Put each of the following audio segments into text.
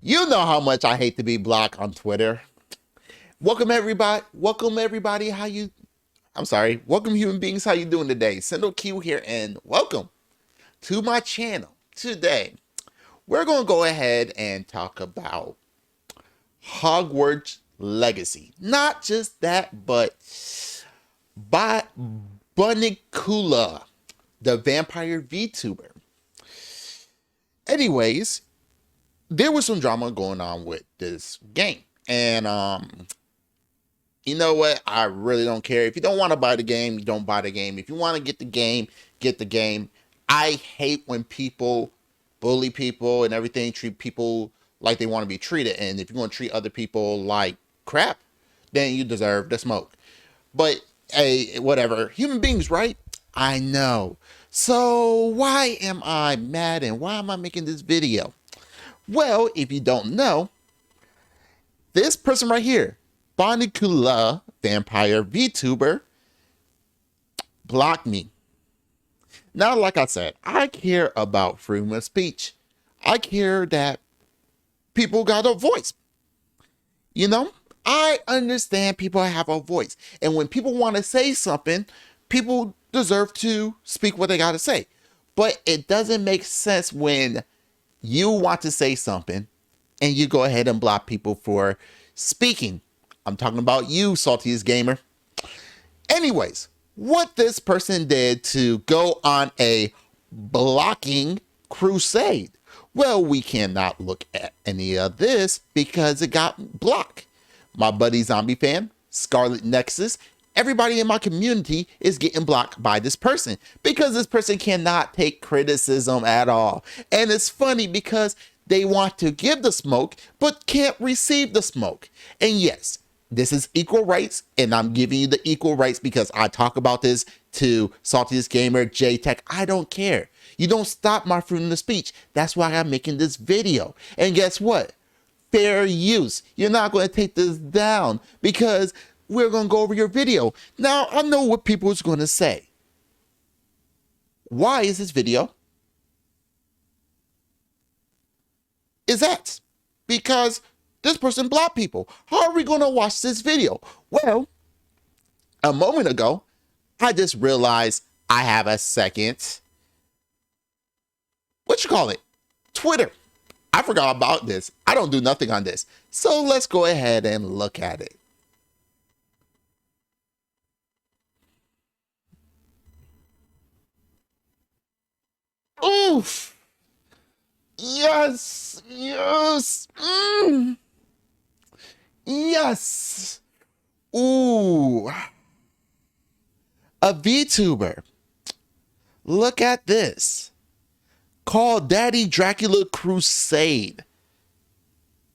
You know how much I hate to be blocked on Twitter. Welcome everybody. Welcome everybody. I'm sorry. Welcome human beings. How you doing today? Sendo Q here and welcome to my channel. Today, we're going to go ahead and talk about Hogwarts Legacy. Not just that, but by Bonnicula, the vampire VTuber. Anyways, there was some drama going on with this game. And you know what? I really don't care. If you don't want to buy the game, you don't buy the game. If you want to get the game, get the game. I hate when people bully people and everything, treat people like they want to be treated. And if you're going to treat other people like crap, then you deserve the smoke. But hey, whatever. Human beings, right? I know. So why am I mad and why am I making this video? Well, if you don't know, this person right here, Bonnicula, vampire VTuber, blocked me. Now, like I said, I care about freedom of speech. I care that people got a voice. You know, I understand people have a voice. And when people want to say something, people deserve to speak what they got to say. But it doesn't make sense when you want to say something and you go ahead and block people for speaking. I'm talking about you, Saltiest Gamer. Anyways, what this person did to go on a blocking crusade. Well, we cannot look at any of this because it got blocked. My buddy Zombie Fan, Scarlet Nexus, everybody in my community is getting blocked by this person because this person cannot take criticism at all. And it's funny because they want to give the smoke, but can't receive the smoke. And yes, this is equal rights, and I'm giving you the equal rights because I talk about this to Saltiest Gamer, J-Tech. I don't care. You don't stop my freedom of speech. That's why I'm making this video. And guess what? Fair use. You're not going to take this down because we're going to go over your video. Now, I know what people is going to say. Why is this video? Is that because this person blocked people. How are we going to watch this video? Well, a moment ago, I just realized I have a second, Twitter. I forgot about this. I don't do nothing on this. So let's go ahead and look at it. Oof. Yes. Yes. Yes. Ooh. A VTuber. Look at this. Called Daddy Dracula Crusade.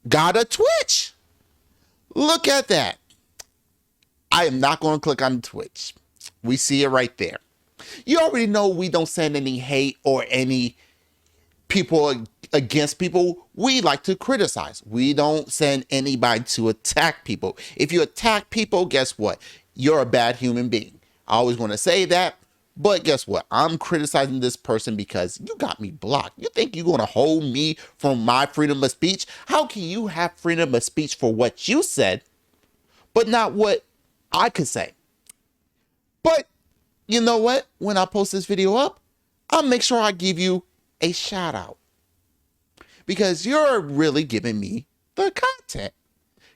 Got a Twitch. Look at that. I am not going to click on Twitch. We see it right there. You already know we don't send any hate or any people against people. We like to criticize. We don't send anybody to attack people. If you attack people, guess what? You're a bad human being. I always want to say that. But guess what? I'm criticizing this person because you got me blocked. You think you're going to hold me from my freedom of speech? How can you have freedom of speech for what you said, but not what I could say? But you know what? When I post this video up, I'll make sure I give you a shout out because you're really giving me the content.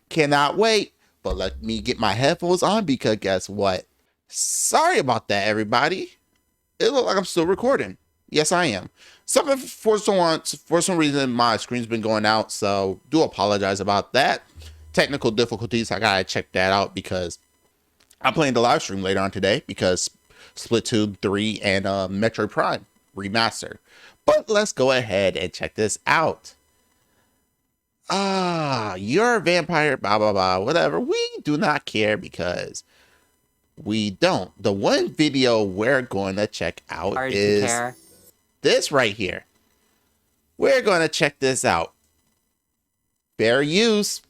Cannot wait, but let me get my headphones on because guess what? Sorry about that, everybody. It looks like I'm still recording. Yes, I am. For some reason, my screen's been going out, so do apologize about that. Technical difficulties, I gotta check that out because I'm playing the live stream later on today because Splatoon 3 and Metroid Prime Remaster. But let's go ahead and check this out. You're a vampire, blah, blah, blah, whatever. We do not care because we don't. The one video we're going to check out is this right here. We're going to check this out. Fair use.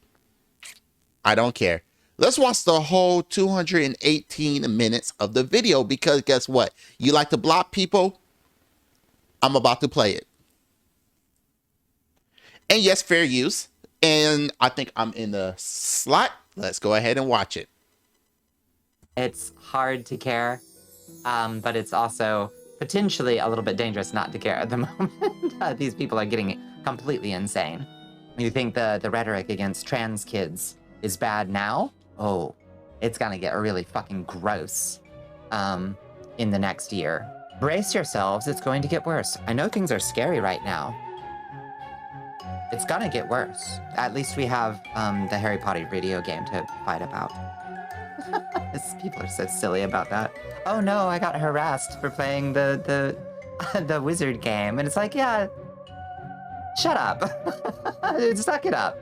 I don't care. Let's watch the whole 218 minutes of the video because guess what? You like to block people? I'm about to play it. And yes, fair use. And I think I'm in the slot. Let's go ahead and watch it. It's hard to care, but it's also potentially a little bit dangerous not to care at the moment. These people are getting completely insane. You think the rhetoric against trans kids is bad now? Oh, it's gonna get really fucking gross in the next year. Brace yourselves, it's going to get worse. I know things are scary right now. It's gonna get worse. At least we have the Harry Potter video game to fight about. People are so silly about that. Oh no, I got harassed for playing the the wizard game. And it's like, yeah, shut up. Suck it up.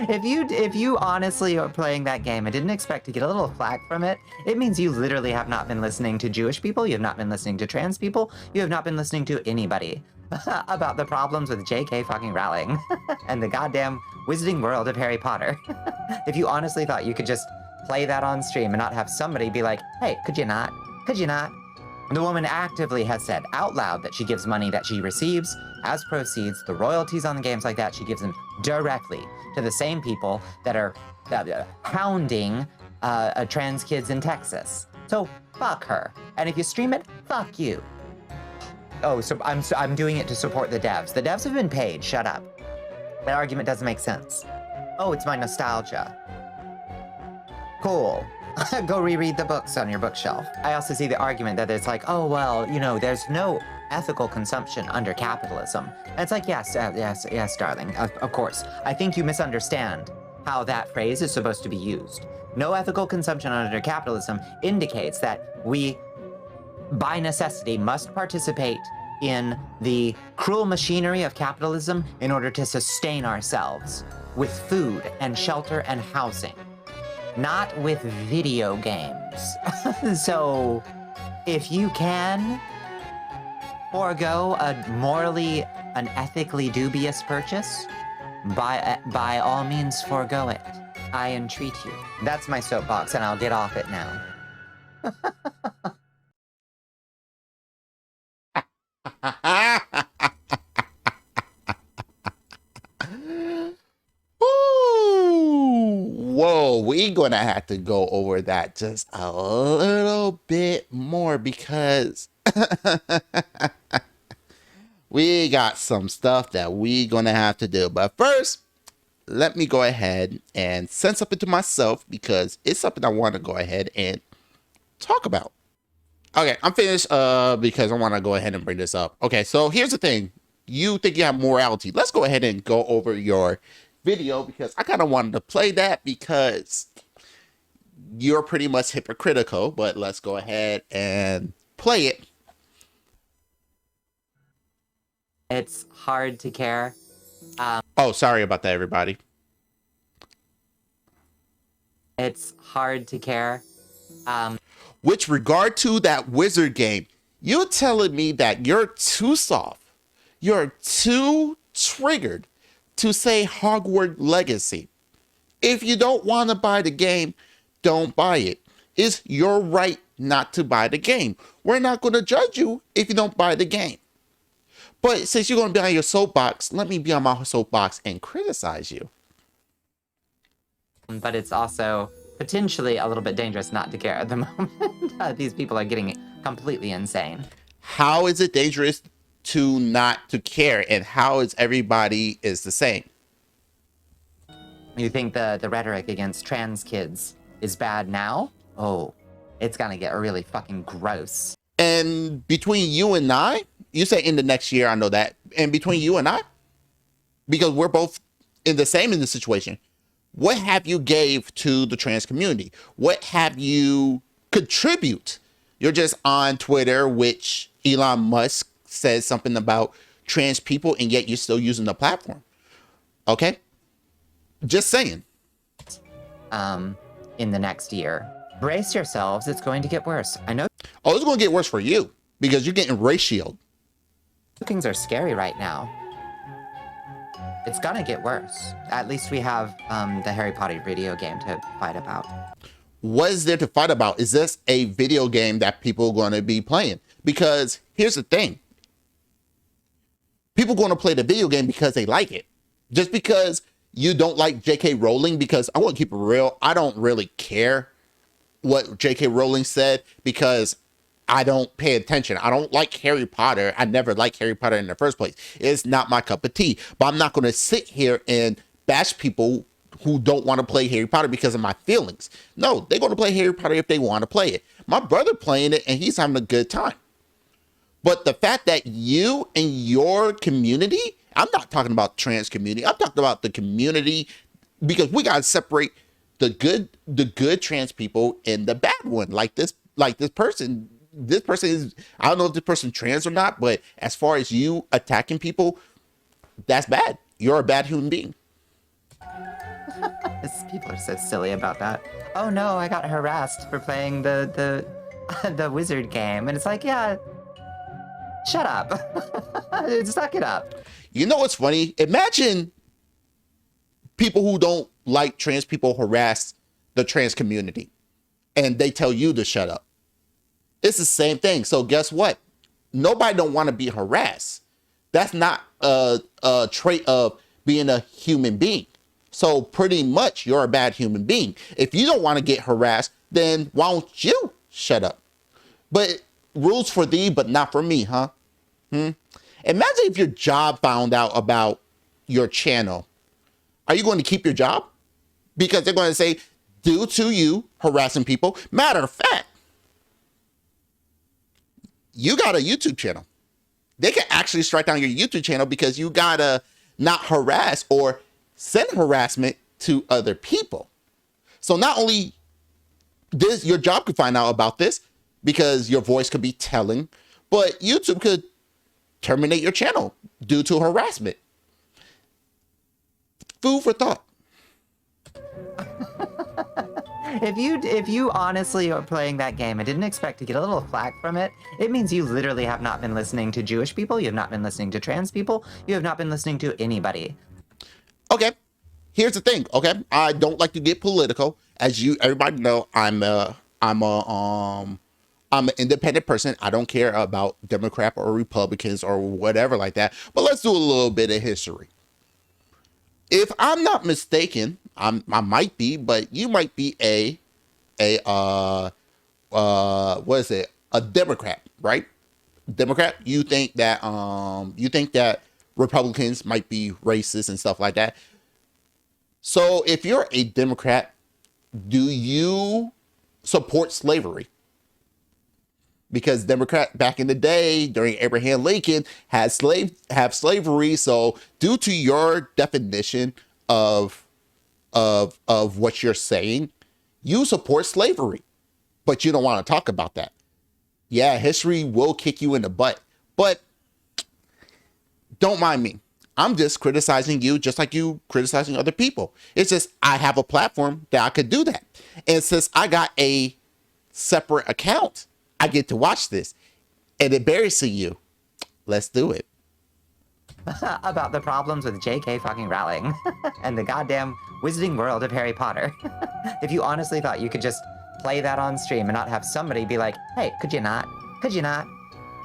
If you honestly are playing that game and didn't expect to get a little flack from it, it means you literally have not been listening to Jewish people, you have not been listening to trans people, you have not been listening to anybody about the problems with JK fucking Rowling and the goddamn wizarding world of Harry Potter. If you honestly thought you could just play that on stream and not have somebody be like, hey, could you not? Could you not? The woman actively has said out loud that she gives money that she receives as proceeds, the royalties on the games like that, she gives them directly to the same people that are hounding trans kids in Texas. So fuck her. And if you stream it, fuck you. Oh, so I'm doing it to support the devs. The devs have been paid, shut up. That argument doesn't make sense. Oh, it's my nostalgia. Cool. Go reread the books on your bookshelf. I also see the argument that it's like, oh, well, you know, there's no ethical consumption under capitalism. And it's like, yes, darling, of course. I think you misunderstand how that phrase is supposed to be used. No ethical consumption under capitalism indicates that we, by necessity, must participate in the cruel machinery of capitalism in order to sustain ourselves with food and shelter and housing, not with video games. So if you can forego a morally, an ethically dubious purchase, by all means forego it. I entreat you. That's my soapbox, and I'll get off it now. Whoa, we're gonna have to go over that just a little bit more because we got some stuff that we gonna have to do. But first, let me go ahead and send something to myself because it's something I want to go ahead and talk about. Okay, I'm finished because I want to go ahead and bring this up. Okay, so here's the thing. You think you have morality. Let's go ahead and go over your video because I kind of wanted to play that because you're pretty much hypocritical, but let's go ahead and play it. It's hard to care. Oh, sorry about that, everybody. It's hard to care. With regard to that wizard game, you're telling me that you're too soft, you're too triggered to say Hogwarts Legacy. If you don't want to buy the game, don't buy it. It's your right not to buy the game. We're not going to judge you if you don't buy the game. But since you're going to be on your soapbox, let me be on my soapbox and criticize you. But it's also potentially a little bit dangerous not to care at the moment. These people are getting completely insane. How is it dangerous to not to care, and how is everybody is the same? You think the rhetoric against trans kids is bad now? Oh, it's gonna get really fucking gross. And between you and I, you say in the next year, I know that. And between you and I, because we're both in the situation, what have you gave to the trans community? What have you contribute? You're just on Twitter, which Elon Musk says something about trans people, and yet you're still using the platform. Okay? Just saying. In the next year. Brace yourselves, it's going to get worse. I know. Oh, it's going to get worse for you because you're getting ratioed. Things are scary right now. It's gonna get worse. At least we have the Harry Potter video game to fight about. What is there to fight about? Is this a video game that people are going to be playing? Because Here's the thing. People going to play the video game because they like it. Just because you don't like J.K. Rowling, because I want to keep it real, I don't really care what J.K. Rowling said because I don't pay attention. I don't like Harry Potter. I never liked Harry Potter in the first place. It's not my cup of tea. But I'm not going to sit here and bash people who don't want to play Harry Potter because of my feelings. No, they're going to play Harry Potter if they want to play it. My brother playing it and he's having a good time. But the fact that you and your community, I'm not talking about trans community, I'm talking about the community, because we got to separate the good trans people and the bad one. Like this person is, I don't know if this person trans or not, but as far as you attacking people, that's bad. You're a bad human being. People are so silly about that. Oh no, I got harassed for playing the the wizard game, and it's like, yeah, shut up. Suck it up. You know what's funny? Imagine people who don't like trans people harass the trans community and they tell you to shut up. It's the same thing. So guess what? Nobody don't want to be harassed. That's not a trait of being a human being. So pretty much you're a bad human being. If you don't want to get harassed, then why don't you shut up? But rules for thee, but not for me, huh? Imagine if your job found out about your channel. Are you going to keep your job? Because they're going to say, due to you harassing people. Matter of fact, you got a YouTube channel. They can actually strike down your YouTube channel because you got to not harass or send harassment to other people. So not only this, your job could find out about this because your voice could be telling, but YouTube could terminate your channel due to harassment. Food for thought. If you honestly are playing that game and didn't expect to get a little flack from it, it means you literally have not been listening to Jewish people, you have not been listening to trans people, you have not been listening to anybody. Okay, here's the thing. Okay, I don't like to get political, as everybody know. I'm an independent person. I don't care about Democrat or Republicans or whatever like that. But let's do a little bit of history. If I'm not mistaken, I might be, but you might be what is it? A Democrat, right? Democrat. You think that Republicans might be racist and stuff like that. So if you're a Democrat, do you support slavery? Because Democrat back in the day during Abraham Lincoln had slavery. So due to your definition of what you're saying, you support slavery, but you don't want to talk about that. Yeah, history will kick you in the butt, but don't mind me. I'm just criticizing you just like you criticizing other people. It's just I have a platform that I could do that. And since I got a separate account, I get to watch this and embarrassing you. Let's do it. About the problems with J.K. fucking Rowling and the goddamn wizarding world of Harry Potter. If you honestly thought you could just play that on stream and not have somebody be like, hey, could you not? Could you not?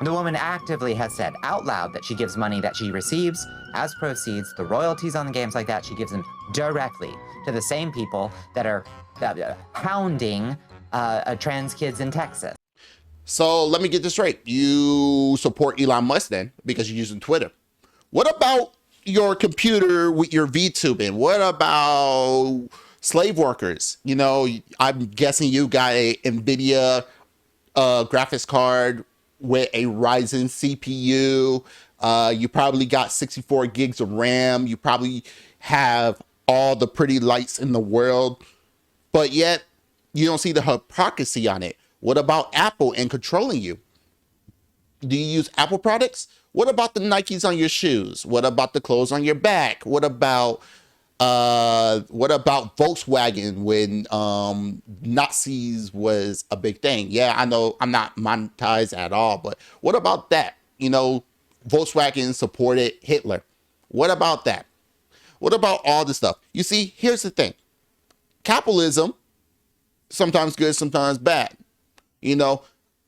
The woman actively has said out loud that she gives money that she receives as proceeds, the royalties on the games like that, she gives them directly to the same people that are hounding trans kids in Texas. So let me get this straight. You support Elon Musk then because you're using Twitter. What about your computer with your VTubing? What about slave workers? You know, I'm guessing you got a NVIDIA graphics card with a Ryzen CPU. You probably got 64 gigs of RAM. You probably have all the pretty lights in the world, but yet you don't see the hypocrisy on it. What about Apple and controlling you? Do you use Apple products? What about the Nikes on your shoes? What about the clothes on your back? What about Volkswagen when Nazis was a big thing? Yeah, I know I'm not monetized at all, but what about that? You know, Volkswagen supported Hitler. What about that? What about all this stuff? You see, here's the thing. Capitalism, sometimes good, sometimes bad. You know,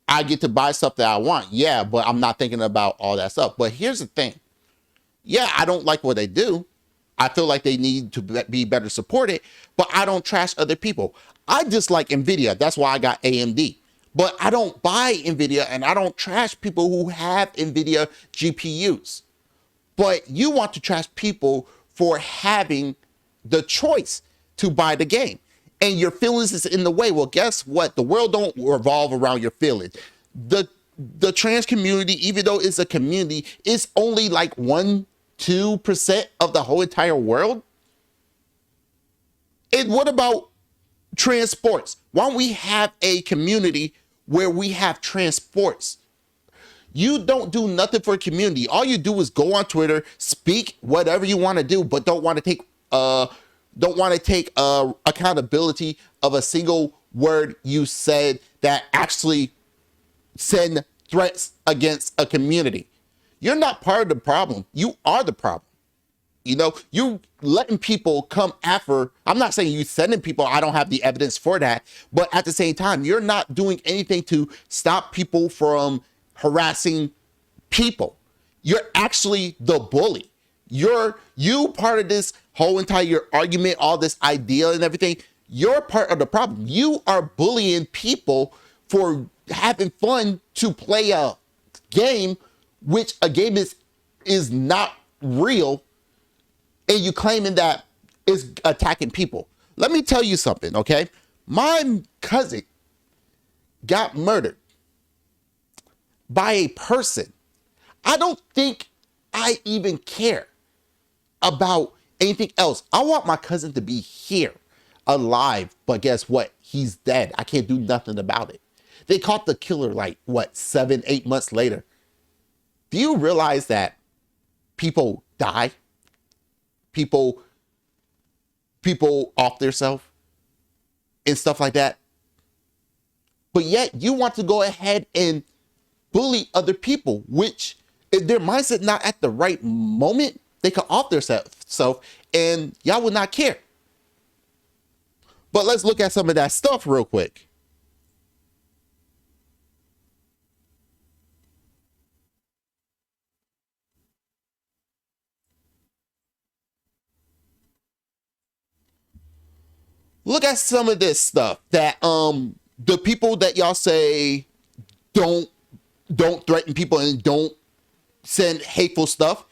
I get to buy stuff that I want. Yeah, but I'm not thinking about all that stuff. But here's the thing. Yeah, I don't like what they do. I feel like they need to be better supported, but I don't trash other people. I dislike NVIDIA. That's why I got AMD. But I don't buy NVIDIA and I don't trash people who have NVIDIA GPUs. But you want to trash people for having the choice to buy the game. And your feelings is in the way. Well, guess what? The world don't revolve around your feelings. The trans community, even though it's a community, is only like 1-2% of the whole entire world. And what about trans sports? Why don't we have a community where we have trans sports? You don't do nothing for a community. All you do is go on Twitter, speak whatever you want to do, but don't want to take accountability of a single word you said that actually send threats against a community. You're not part of the problem. You are the problem. You know, you letting people come after. I'm not saying you sending people. I don't have the evidence for that. But at the same time, you're not doing anything to stop people from harassing people. You're actually the bully. You part of this whole entire argument, all this idea and everything. You're part of the problem. You are bullying people for having fun to play a game, which a game is not real, and you claiming that is attacking people. Let me tell you something, okay? My cousin got murdered by a person. I don't think I even care about anything else. I want my cousin to be here, alive, but guess what? He's dead. I can't do nothing about it. They caught the killer like, what, 7-8 months later. Do you realize that people die? People off themselves and stuff like that. But yet you want to go ahead and bully other people, which if their mindset not at the right moment, they could off themselves and y'all would not care. But let's look at some of that stuff real quick. Look at some of this stuff that the people that y'all say don't threaten people and don't send hateful stuff.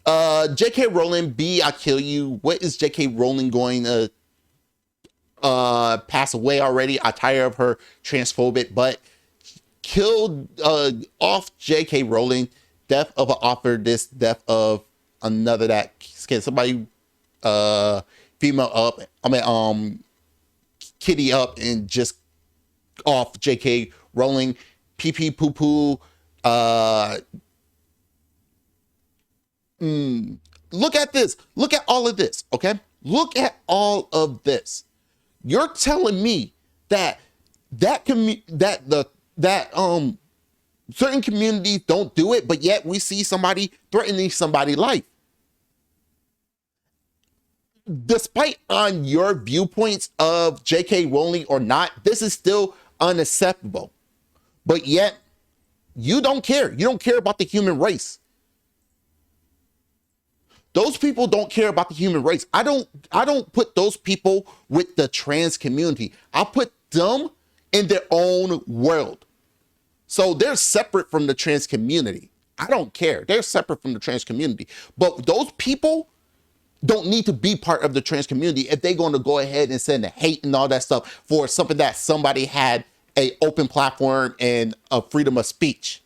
J.K. Rowling, B, I kill you. What is J.K. Rowling going to pass away already? I'm tired of her transphobic, but killed off J.K. Rowling. Death of an author, this death of another that can somebody female up. Kitty up and just off J.K. Rowling. Pee pee poo poo. Look at this. Look at all of this. Okay. Look at all of this. You're telling me that certain communities don't do it, but yet we see somebody threatening somebody's life. Despite on your viewpoints of J.K. Rowling or not, this is still unacceptable. But yet, you don't care. You don't care about the human race. Those people don't care about the human race. I don't put those people with the trans community. I put them in their own world. So they're separate from the trans community. I don't care. They're separate from the trans community. But those people don't need to be part of the trans community if they're going to go ahead and send the hate and all that stuff for something that somebody had a open platform and a freedom of speech.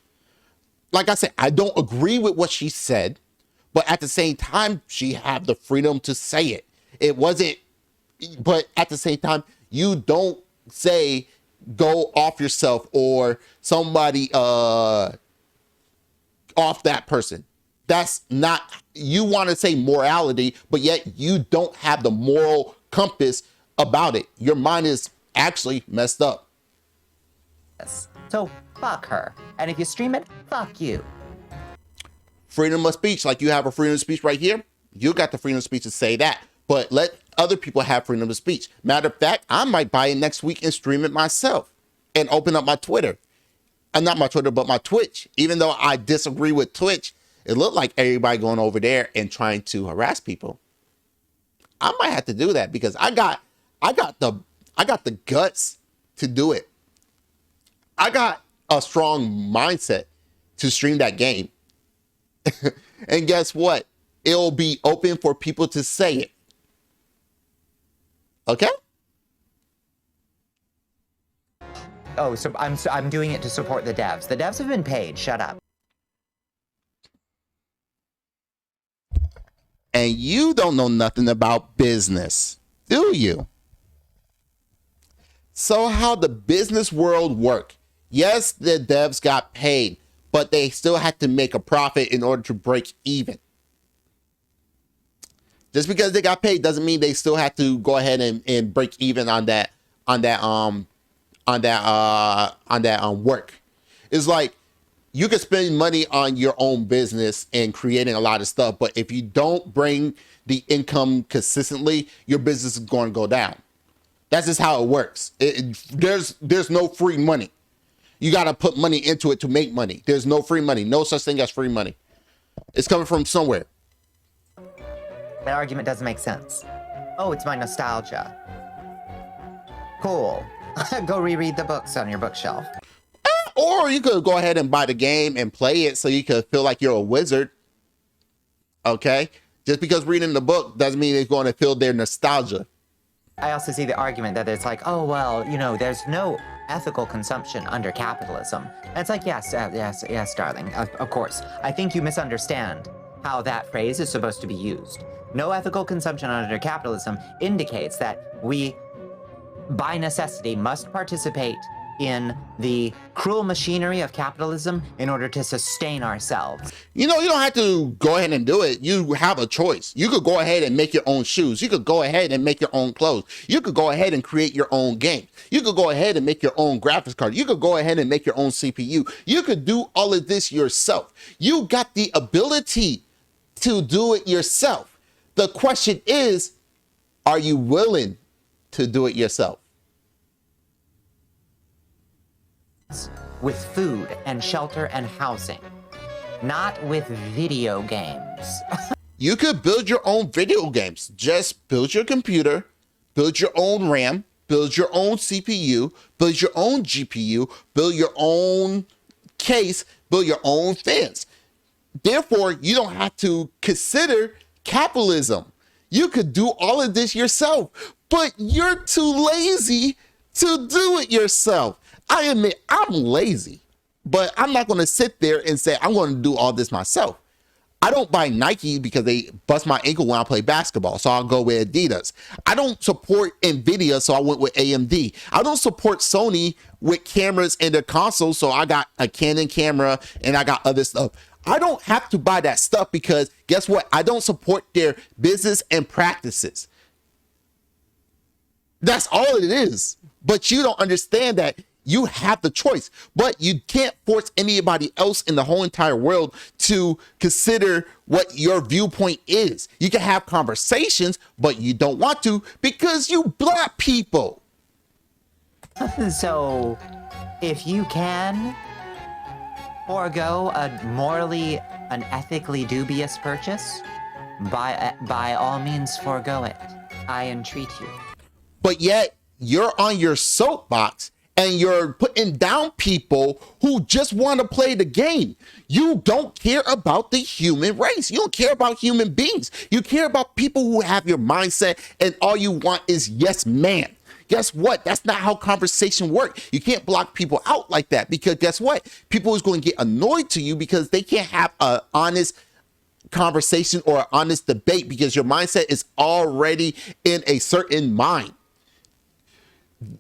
Like I said, I don't agree with what she said, but at the same time, she had the freedom to say it. It wasn't, but at the same time, you don't say go off yourself or somebody off that person. That's not, you want to say morality, but yet you don't have the moral compass about it. Your mind is actually messed up. So fuck her. And if you stream it, fuck you. Freedom of speech, like you have a freedom of speech right here. You got the freedom of speech to say that, but let other people have freedom of speech. Matter of fact, I might buy it next week and stream it myself and open up my Twitter. Not my Twitter, but my Twitch. Even though I disagree with Twitch, it looked like everybody going over there and trying to harass people. I might have to do that because I got the guts to do it. I got a strong mindset to stream that game. And guess what? It'll be open for people to say it. Okay? Oh, so I'm doing it to support the devs. The devs have been paid. Shut up. And you don't know nothing about business, do you? So how the business world work? Yes, the devs got paid, but they still had to make a profit in order to break even. Just because they got paid doesn't mean they still have to go ahead and break even on that work. It's like you can spend money on your own business and creating a lot of stuff, but if you don't bring the income consistently, your business is going to go down. That's just how it works. There's no free money. You got to put money into it to make money. There's no free money. No such thing as free money. It's coming from somewhere. That argument doesn't make sense. Oh, it's my nostalgia. Cool. Go reread the books on your bookshelf. Or you could go ahead and buy the game and play it so you could feel like you're a wizard. Okay? Just because reading the book doesn't mean it's going to feel their nostalgia. I also see the argument that it's like, oh, well, you know, there's no ethical consumption under capitalism. And it's like, yes, darling, of course. I think you misunderstand how that phrase is supposed to be used. No ethical consumption under capitalism indicates that we, by necessity, must participate in the cruel machinery of capitalism in order to sustain ourselves. You know, you don't have to go ahead and do it. You have a choice. You could go ahead and make your own shoes. You could go ahead and make your own clothes. You could go ahead and create your own game. You could go ahead and make your own graphics card. You could go ahead and make your own CPU. You could do all of this yourself. You got the ability to do it yourself. The question is, are you willing to do it yourself? With food and shelter and housing, not with video games. You could build your own video games. Just build your computer, build your own RAM, build your own CPU, build your own GPU, build your own case, build your own fans. Therefore, you don't have to consider capitalism. You could do all of this yourself, but you're too lazy to do it yourself. I admit I'm lazy, but I'm not going to sit there and say I'm going to do all this myself. I don't buy Nike because they bust my ankle when I play basketball, so I'll go with Adidas. I don't support Nvidia, so I went with AMD. I don't support Sony with cameras and their consoles, so I got a Canon camera and I got other stuff. I don't have to buy that stuff because guess what? I don't support their business and practices. That's all it is. But you don't understand that you have the choice, but you can't force anybody else in the whole entire world to consider what your viewpoint is. You can have conversations, but you don't want to because you block people. So, if you can forego a morally, an ethically dubious purchase, by all means forego it. I entreat you. But yet, you're on your soapbox and you're putting down people who just want to play the game. You don't care about the human race. You don't care about human beings. You care about people who have your mindset and all you want is yes, man. Guess what? That's not how conversation works. You can't block people out like that because guess what? People is going to get annoyed to you because they can't have an honest conversation or an honest debate because your mindset is already in a certain mind.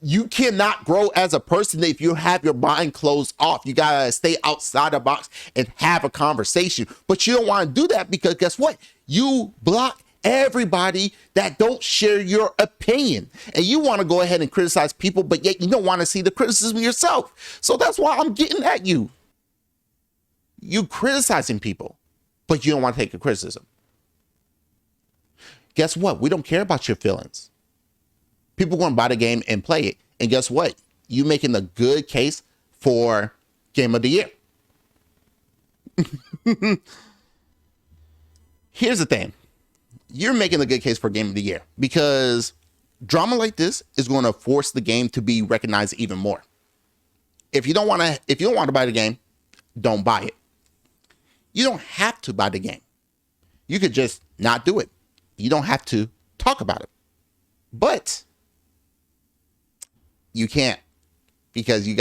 You cannot grow as a person if you have your mind closed off. You gotta stay outside the box and have a conversation. But you don't want to do that because guess what? You block everybody that don't share your opinion. And you want to go ahead and criticize people, but yet you don't want to see the criticism yourself. So that's why I'm getting at you. You criticizing people, but you don't want to take a criticism. Guess what? We don't care about your feelings. People going to buy the game and play it. And guess what? You making a good case for Game of the Year. Here's the thing. You're making a good case for Game of the Year because drama like this is going to force the game to be recognized even more. If you don't want to buy the game, don't buy it. You don't have to buy the game. You could just not do it. You don't have to talk about it. But you can't because you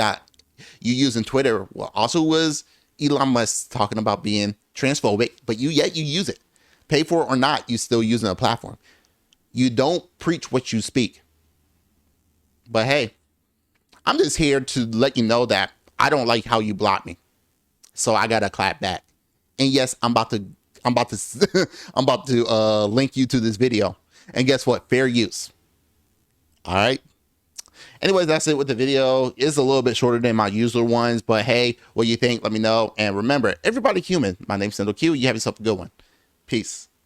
using Twitter. Well, also was Elon Musk talking about being transphobic, but yet you use it. Pay for it or not, you still using a platform. You don't preach what you speak. But hey, I'm just here to let you know that I don't like how you block me. So I gotta clap back. And yes, I'm about to link you to this video. And guess what? Fair use. All right. Anyways, that's it with the video. It's a little bit shorter than my usual ones, but hey, what you think? Let me know. And remember, everybody human. My name's Sendal Q. You have yourself a good one. Peace.